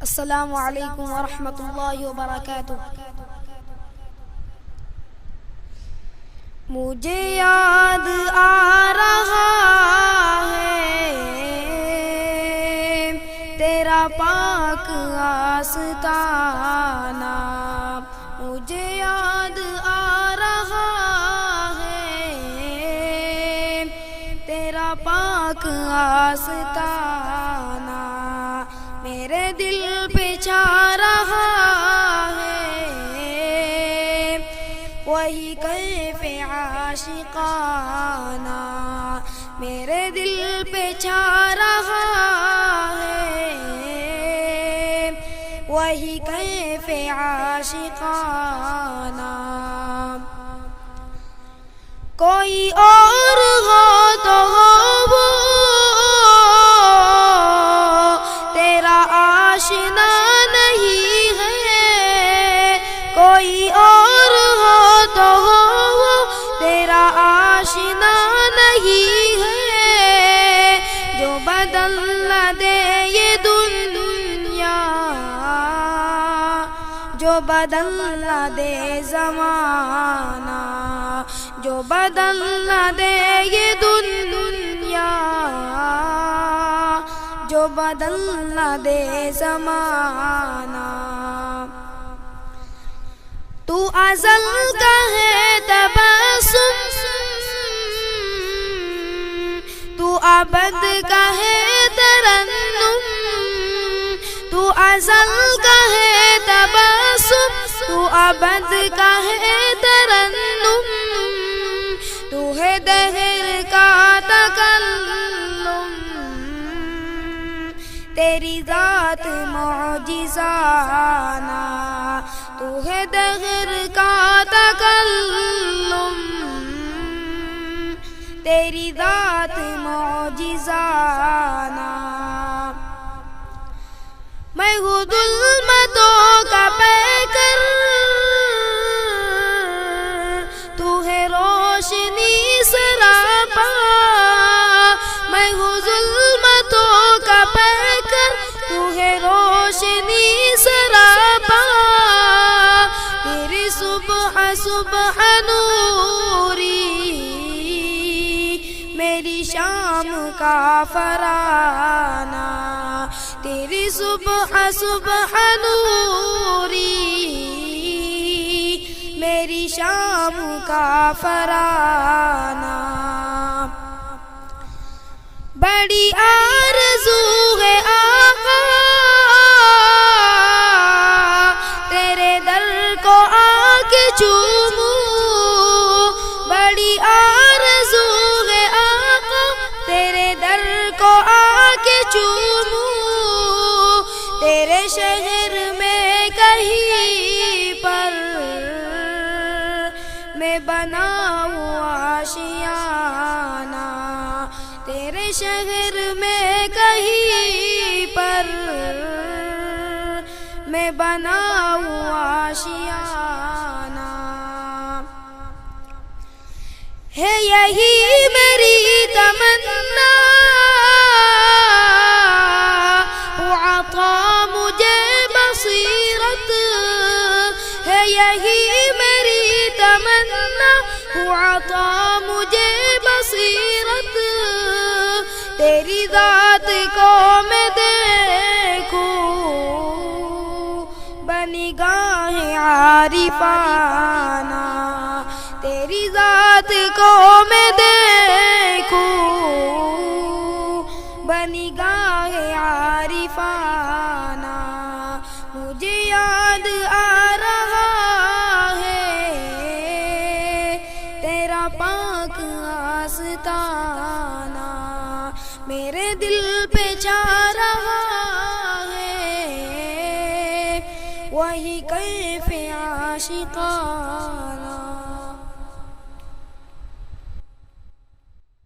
السلام علیکم ورحمۃ اللہ وبرکاتہ۔ مجھے یاد آ رہا ہے تیرا پاک آستانہ، مجھے یاد آ رہا ہے تیرا پاک آستانہ، میرے دل پہ چھا رہا ہے وہی کیف عاشقانہ، میرے دل پہ چھا رہا ہے وہی کیف عاشقانہ، کوئی اور ہو تو ہو وہ تیرا آشنا نہیں ہے، کوئی اور ہو تو ہو وہ تیرا آشنا نہیں ہے، جو بدل نہ دے یہ دنیا، جو بدل نہ دے زمانہ، جو بدل نہ دے یہ دنیا، جو بدل نہ دے زمانہ، تو ازل کا ہے تبسم، تو ابد کا ہے ترنم، تو ازل کا ہے تبسم، تو ابد کا ہے ترنم، تو ہے دہر کا تکلم، تیری ذات معجزانہ، تو ہے دہر کا تکلم، تیری ذات معجزانہ، میں ہوں ظلمتوں کا پیکر، تو ہے روشنی سراپا، میں ہوں ظلمتوں کا پیکر، تو ہے روشنی سراپا، تیری صبح صبح نوری، میری شام کا فرانہ، تیری صبح صبح نوری، میری شام کا فرانہ، بڑی آرزو ہے آقا تیرے در کو آ کے چوموں، بڑی آرزو ہے آقا تیرے در کو آ کے چوموں، تیرے شہر میں کہیں پر میں بناؤں آشیانہ، تیرے شہر میں کہیں پر میں بناؤں آشیانہ، ہے یہی میری تمنا، وہ عطا مجھے بصیرت، ہے یہی میری تمنا، وہ عطا مجھے بصیرت، تیری ذات کو میں دیکھوں بنگاہ عارفانہ، تیری ذات کو میں دیکھوں بنگاہ عارفانہ، مجھے یاد آ رہا ہے تیرا پاک آستانہ، میرے دل پہ چھا رہا ہے وہی کیف عاشقانہ۔